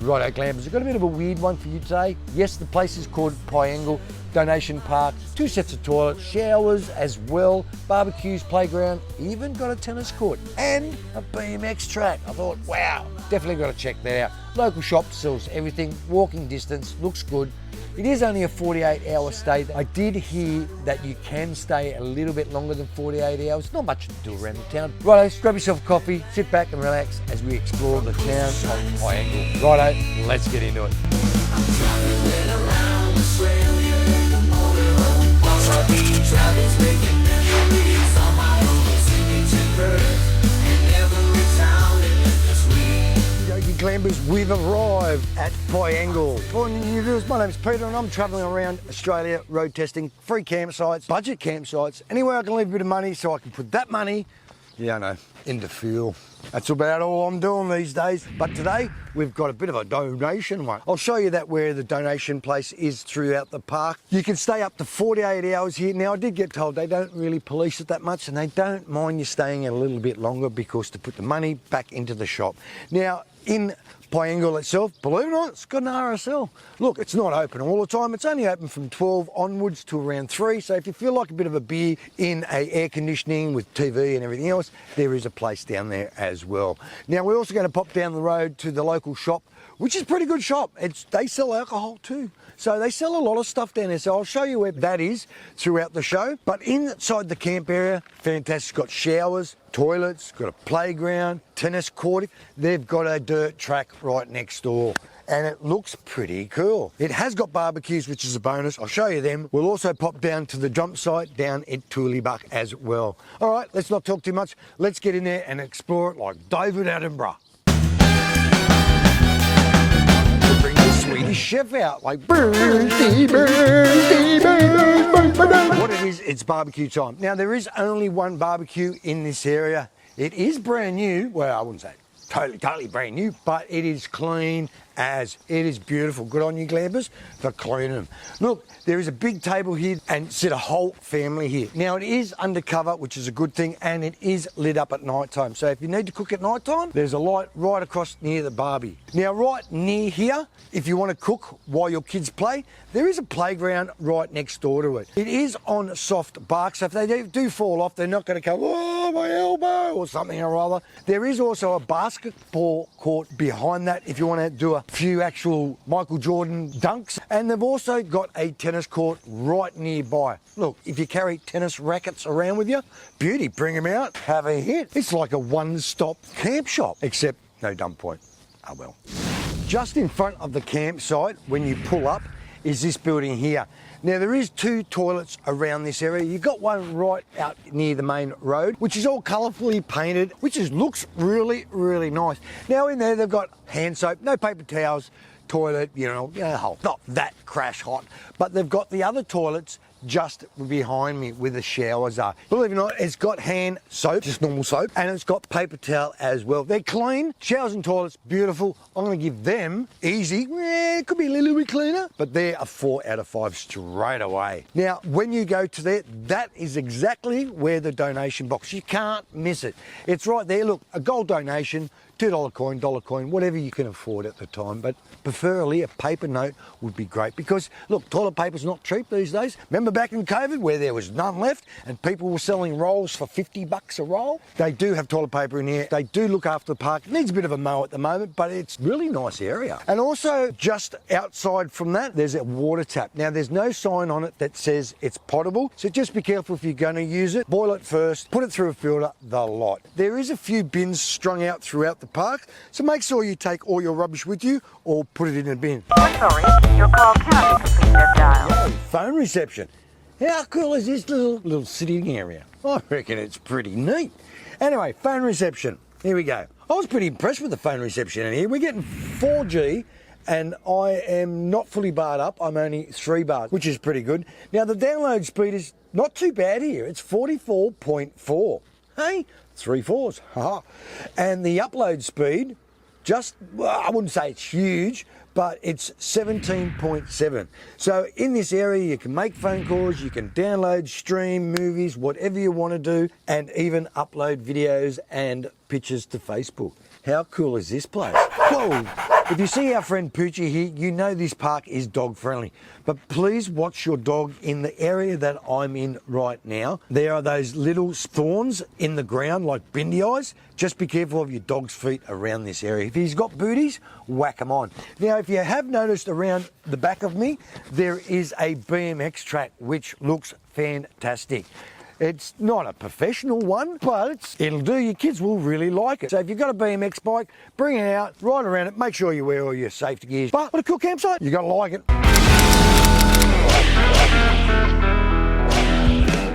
Righto Glampers, I've got a bit of a weird one for you today. Yes, the place is called Piangil Donation Park. 2 sets of toilets, showers as well, barbecues, playground, even got a tennis court and a BMX track. I thought, wow, definitely got to check that out. Local shop sells everything, walking distance, looks good. It is only a 48-hour stay. I did hear that you can stay a little bit longer than 48 hours. Not much to do around the town. Righto, grab yourself a coffee, sit back and relax as we explore the town of Piangil. Righto, let's get into it. Glampers, we've arrived at Piangil. For new viewers, my name's Peter and I'm travelling around Australia road testing free campsites, budget campsites, anywhere I can leave a bit of money so I can put that money, into fuel. That's about all I'm doing these days. But today, we've got a bit of a donation one. I'll show you that where the donation place is throughout the park. You can stay up to 48 hours here. Now, I did get told they don't really police it that much and they don't mind you staying a little bit longer because to put the money back into the shop. Now, in Piangil itself, believe it or not, it's got an RSL. Look, it's not open all the time. It's only open from 12 onwards to around 3. So if you feel like a bit of a beer in a air conditioning with TV and everything else, there is a place down there as well. Now, we're also going to pop down the road to the local shop, which is a pretty good shop. They sell alcohol too. So they sell a lot of stuff down there. So I'll show you where that is throughout the show. But inside the camp area, fantastic. It's got showers, toilets, got a playground, tennis court. They've got a dirt track right next door. And it looks pretty cool. It has got barbecues, which is a bonus. I'll show you them. We'll also pop down to the jump site down at Tulibuck as well. All right, let's not talk too much. Let's get in there and explore it like David Attenborough. Bring the Swedish chef out like birthday, birthday, birthday. What it is, it's barbecue time. Now there is only one barbecue in this area. It is brand new. Well, I wouldn't say totally brand new, but it is clean as. It is beautiful. Good on you, Glampers, for cleaning them. Look, there is a big table here and sit a whole family here. Now it is undercover, which is a good thing, and it is lit up at night time. So if you need to cook at night time, there's a light right across near the barbie. Now right near here, if you want to cook while your kids play, there is a playground right next door to it. It is on soft bark, so if they do fall off, they're not going to go, oh, my elbow, or something or other. There is also a basketball court behind that if you want to do a few actual Michael Jordan dunks. And they've also got a tennis court right nearby. Look, if you carry tennis rackets around with you, beauty, bring them out, have a hit. It's like a one-stop camp shop, except no dump point. Oh well. Just in front of the campsite, when you pull up, is this building here. Now there is 2 toilets around this area. You've got one right out near the main road, which is all colourfully painted, which looks really, really nice. Now in there they've got hand soap, no paper towels, toilet, not that crash hot, but they've got the other toilets just behind me where the showers are. Believe it or not, it's got hand soap, just normal soap, and it's got paper towel as well. They're clean, showers and toilets, beautiful. I'm going to give them easy. It could be a little bit cleaner, but they're a 4 out of 5 straight away. Now, when you go to there, that is exactly where the donation box, you can't miss it. It's right there. Look, a gold donation, $2 coin, dollar coin, whatever you can afford at the time, but preferably a paper note would be great because, look, toilet paper's not cheap these days. Remember back in COVID where there was none left and people were selling rolls for $50 a roll? They do have toilet paper in here. They do look after the park. It needs a bit of a mow at the moment, but it's a really nice area. And also, just outside from that, there's a water tap. Now, there's no sign on it that says it's potable, so just be careful if you're going to use it. Boil it first, put it through a filter, the lot. There is a few bins strung out throughout the park, so make sure you take all your rubbish with you or put it in a bin. We're sorry, your call cannot be completed as dialed. Yay, phone reception. How cool is this little sitting area? I reckon it's pretty neat. Anyway, phone reception. Here we go. I was pretty impressed with the phone reception in here. We're getting 4G and I am not fully barred up. I'm only 3 bars, which is pretty good. Now the download speed is not too bad here. It's 44.4. Hey, 3 4s, haha. And the upload speed, I wouldn't say it's huge, but it's 17.7. So in this area, you can make phone calls, you can download, stream movies, whatever you want to do, and even upload videos and pictures to Facebook. How cool is this place? Whoa! If you see our friend Poochie here, you know this park is dog friendly. But please watch your dog in the area that I'm in right now. There are those little thorns in the ground like bindi eyes. Just be careful of your dog's feet around this area. If he's got booties, whack them on. Now, if you have noticed around the back of me, there is a BMX track which looks fantastic. It's not a professional one, but it'll do. Your kids will really like it. So if you've got a BMX bike, bring it out, ride around it, make sure you wear all your safety gears. But what a cool campsite. You got to like it.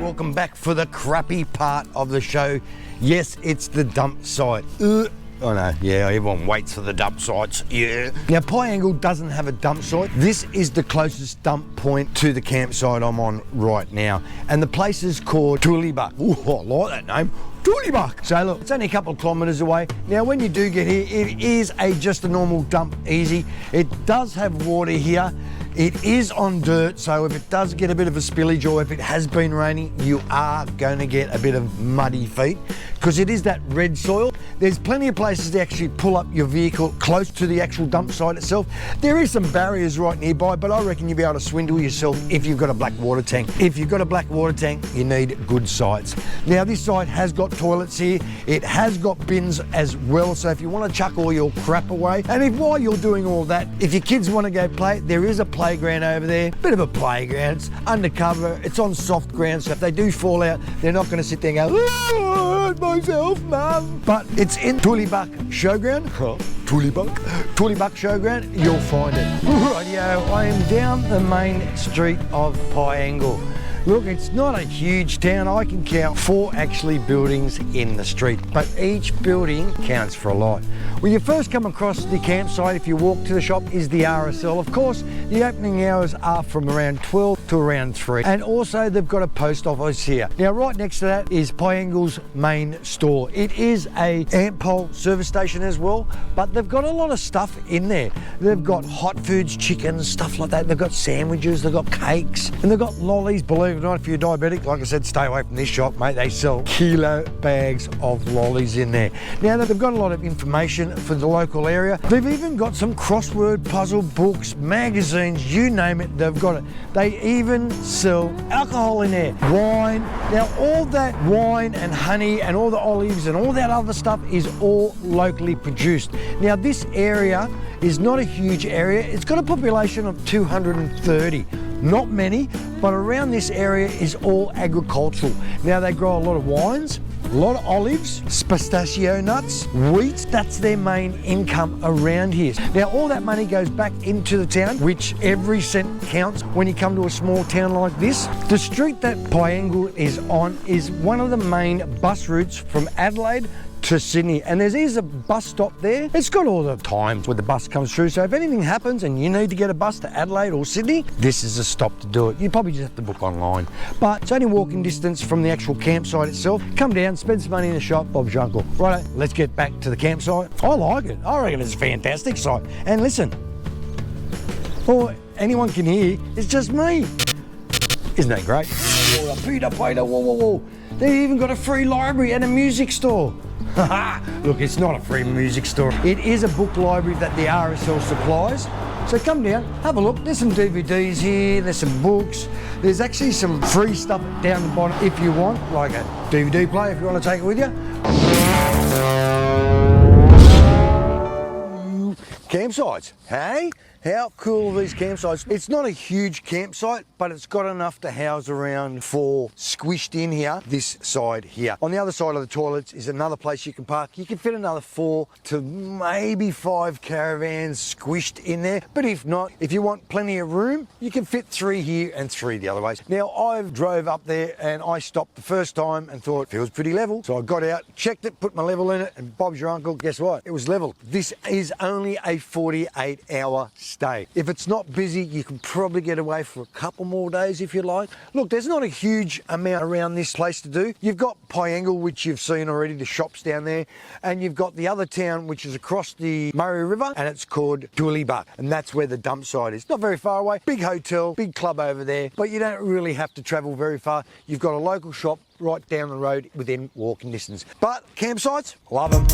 Welcome back for the crappy part of the show. Yes, it's the dump site. I know, yeah, everyone waits for the dump sites, yeah. Now, Piangil doesn't have a dump site. This is the closest dump point to the campsite I'm on right now. And the place is called Tulibak. Ooh, I like that name. Tulibak. So look, it's only a couple of kilometres away. Now, when you do get here, it is just a normal dump, easy. It does have water here. It is on dirt, so if it does get a bit of a spillage or if it has been raining, you are going to get a bit of muddy feet because it is that red soil. There's plenty of places to actually pull up your vehicle close to the actual dump site itself. There is some barriers right nearby, but I reckon you'll be able to swindle yourself if you've got a black water tank. If you've got a black water tank, you need good sites. Now, this site has got toilets here. It has got bins as well, so if you want to chuck all your crap away, and if while you're doing all that, if your kids want to go play, there is a playground over there, bit of a playground. It's undercover, it's on soft ground, so if they do fall out, they're not going to sit there and go, "Oh, I hurt myself, Mum." But it's in Tulibak Showground. Tulibak Showground, you'll find it. Rightio, I am down the main street of Piangil. Look, it's not a huge town. I can count 4 actually buildings in the street, but each building counts for a lot. When you first come across the campsite, if you walk to the shop, is the RSL. Of course, the opening hours are from around 12 to around 3. And also, they've got a post office here. Now, right next to that is Piangil's main store. It is a Ampol service station as well, but they've got a lot of stuff in there. They've got hot foods, chickens, stuff like that. They've got sandwiches, they've got cakes, and they've got lollies. Believe it or not, if you're diabetic, like I said, stay away from this shop, mate. They sell kilo bags of lollies in there. Now, they've got a lot of information for the local area. They've even got some crossword puzzle books, magazines, you name it, they've got it. They even sell alcohol in there, wine. Now, all that wine and honey and all the olives and all that other stuff is all locally produced. Now, this area is not a huge area. It's got a population of 230. Not many, but around this area is all agricultural. Now, they grow a lot of wines, a lot of olives, pistachio nuts, wheat. That's their main income around here. Now, all that money goes back into the town, which every cent counts when you come to a small town like this. The street that Piangil is on is one of the main bus routes from Adelaide to Sydney, and there's a bus stop there. It's got all the times where the bus comes through, so if anything happens and you need to get a bus to Adelaide or Sydney, this is a stop to do it. You probably just have to book online, but it's only walking distance from the actual campsite itself. Come down, spend some money in the shop, Bob's your uncle. Righto, let's get back to the campsite. I like it. I reckon it's a fantastic site. And listen, all anyone can hear is just me. Isn't that great? Oh, Peter, whoa. They even got a free library and a music store. Look, it's not a free music store. It is a book library that the RSL supplies. So come down, have a look. There's some DVDs here, there's some books. There's actually some free stuff down the bottom if you want, like a DVD player if you want to take it with you. Campsites, hey? How cool are these campsites? It's not a huge campsite, but it's got enough to house around 4 squished in here, this side here. On the other side of the toilets is another place you can park. You can fit another 4 to maybe 5 caravans squished in there. But if not, if you want plenty of room, you can fit 3 here and 3 the other ways. Now, I've drove up there and I stopped the first time and thought, feels pretty level. So I got out, checked it, put my level in it, and Bob's your uncle, guess what? It was level. This is only a 48-hour stay. If it's not busy, you can probably get away for a couple more days if you like. Look, there's not a huge amount around this place to do. You've got Piangil, which you've seen already, the shops down there, and you've got the other town, which is across the Murray River, and it's called Tulibak, and that's where the dump site is. Not very far away, big hotel, big club over there, but you don't really have to travel very far. You've got a local shop right down the road within walking distance. But campsites, love them.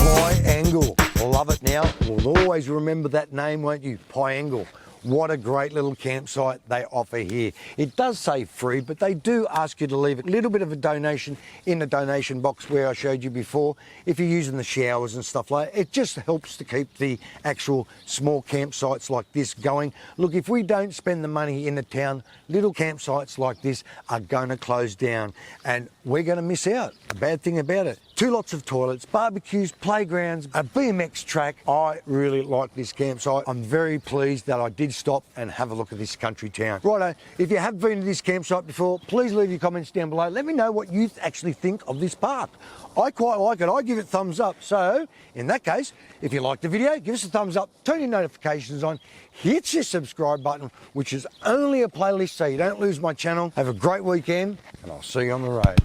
Piangil. Love it now. We'll always remember that name, won't you? Piangil. What a great little campsite they offer here. It does say free, but they do ask you to leave a little bit of a donation in the donation box where I showed you before. If you're using the showers and stuff like that, it just helps to keep the actual small campsites like this going. Look, if we don't spend the money in the town, little campsites like this are going to close down and we're going to miss out. A bad thing about it. 2 lots of toilets, barbecues, playgrounds, a BMX track. I really like this campsite. I'm very pleased that I did stop and have a look at this country town. Righto, if you have been to this campsite before, please leave your comments down below. Let me know what you actually think of this park. I quite like it. I give it thumbs up. So, in that case, if you liked the video, give us a thumbs up, turn your notifications on, hit your subscribe button, which is only a playlist so you don't lose my channel. Have a great weekend, and I'll see you on the road.